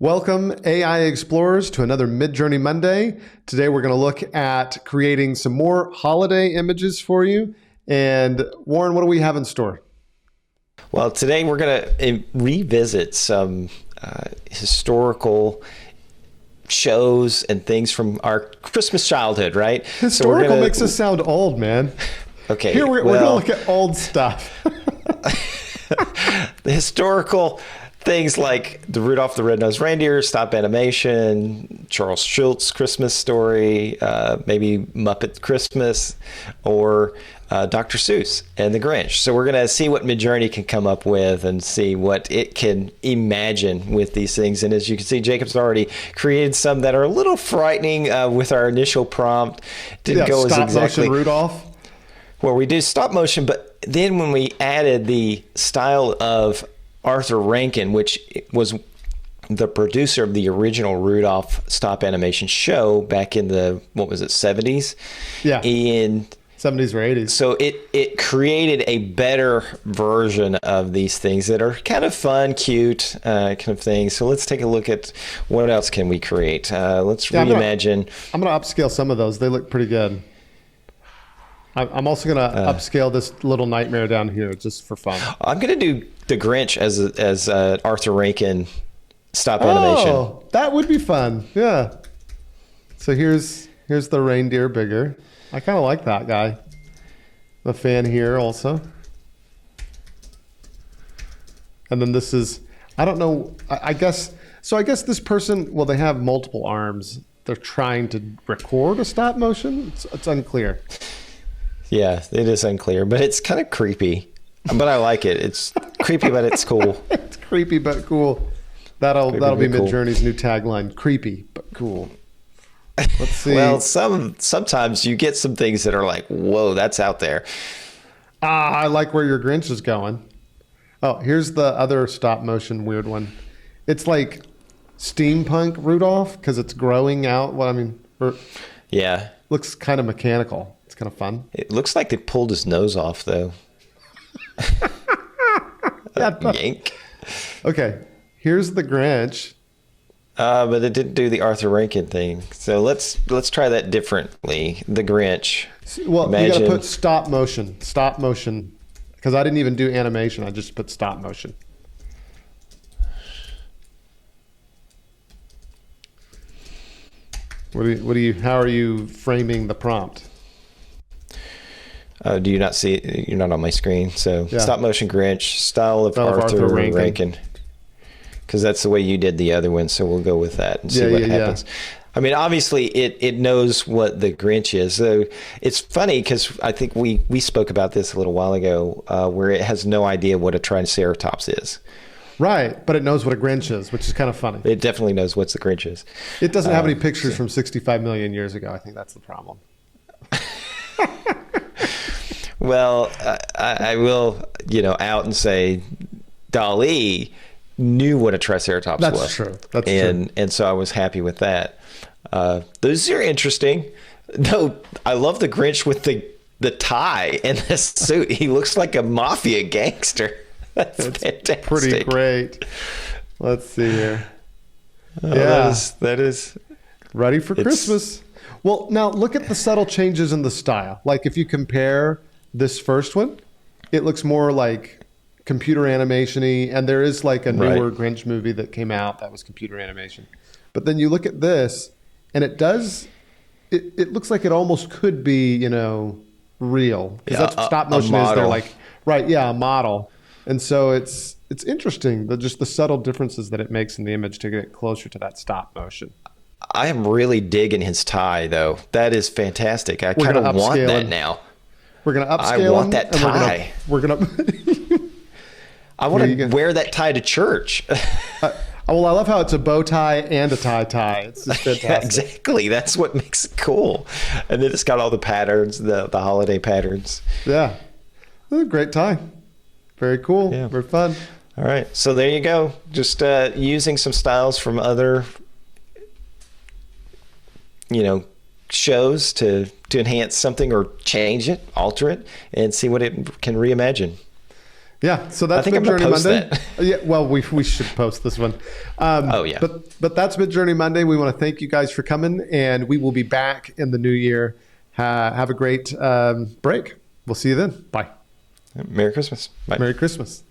Welcome, AI Explorers, to another Midjourney Monday. Today we're going to look at creating some more holiday images for you. And Warren, what do we have in store? Well, today we're going to revisit some historical shows and things from our Christmas childhood, right? Historical makes us sound old, man. Okay. Here we're going to look at old stuff. The historical things like the Rudolph the Red-Nosed Reindeer, stop animation, Charles Schulz Christmas Story, maybe Muppet Christmas, or Dr. Seuss and the Grinch. So we're going to see what Midjourney can come up with and see what it can imagine with these things. And as you can see, Jacob's already created some that are a little frightening with our initial prompt. Didn't go as exactly stop motion Rudolph. Well, we did stop motion, but then when we added the style of Arthur Rankin, which was the producer of the original Rudolph stop animation show back in the, 70s? Yeah. In 70s or 80s. So it created a better version of these things that are kind of fun, cute kind of things. So let's take a look at what else can we create. Let's reimagine. I'm going to upscale some of those. They look pretty good. I'm also going to upscale this little nightmare down here just for fun. I'm going to do the Grinch as Arthur Rankin stop animation. Oh, that would be fun. Yeah. So here's the reindeer bigger. I kind of like that guy. The fan here also. And then this is, I don't know, I guess this person, well, they have multiple arms. They're trying to record a stop motion. It's unclear. Yeah, it is unclear, but it's kind of creepy. But I like it. It's creepy, but it's cool. It's creepy but cool. That'll be Midjourney's new tagline: creepy but cool. Let's see. Well, sometimes you get some things that are like, whoa, that's out there. I like where your Grinch is going. Oh, here's the other stop motion weird one. It's like steampunk Rudolph because it's growing out. Yeah. Looks kind of mechanical. It's kind of fun. It looks like they pulled his nose off, though. Yank. Okay, here's the Grinch. But it didn't do the Arthur Rankin thing. So let's try that differently. The Grinch. Well, you got to put stop motion, because I didn't even do animation. I just put stop motion. How are you framing the prompt? Do you not see it? You're not on my screen. So yeah. Stop motion Grinch, style of Arthur Rankin. Because that's the way you did the other one. So we'll go with that and see what happens. Yeah. I mean, obviously it knows what the Grinch is. So it's funny because I think we spoke about this a little while ago where it has no idea what a Triceratops is. Right, but it knows what a Grinch is, which is kind of funny. It definitely knows what the Grinch is. It doesn't have any pictures from 65 million years ago. I think that's the problem. Well, I will, out and say Dalle knew what a Triceratops was. That's true. That's true. And so I was happy with that. Those are interesting. No, I love the Grinch with the tie and the suit. He looks like a mafia gangster. That's fantastic. Pretty great. Let's see here. That is ready for Christmas. Well, now look at the subtle changes in the style. Like if you compare this first one, it looks more like computer animation-y, and there is like a newer Grinch movie that came out that was computer animation. But then you look at this, and it looks like it almost could be, real. Because that's what stop motion is. They're like, a model. And so it's interesting, just the subtle differences that it makes in the image to get closer to that stop motion. I am really digging his tie, though. That is fantastic. I kind of want that now. We're going to upscale. I want that tie. We're going to. I want to wear that tie to church. Well, I love how it's a bow tie and a tie. It's just fantastic. Yeah, exactly. That's what makes it cool. And then it's got all the patterns, the holiday patterns. Yeah. That's a great tie. Very cool. Yeah. Very fun. All right. So there you go. Just using some styles from other, shows to enhance something or change it, alter it, and see what it can reimagine. Yeah, so that's I think I'm gonna Midjourney post Monday. that. Yeah, well, we should post this one. Oh, yeah. But that's Midjourney Monday. We want to thank you guys for coming, and we will be back in the new year. Have a great break. We'll see you then. Bye. Merry Christmas. Bye. Merry Christmas.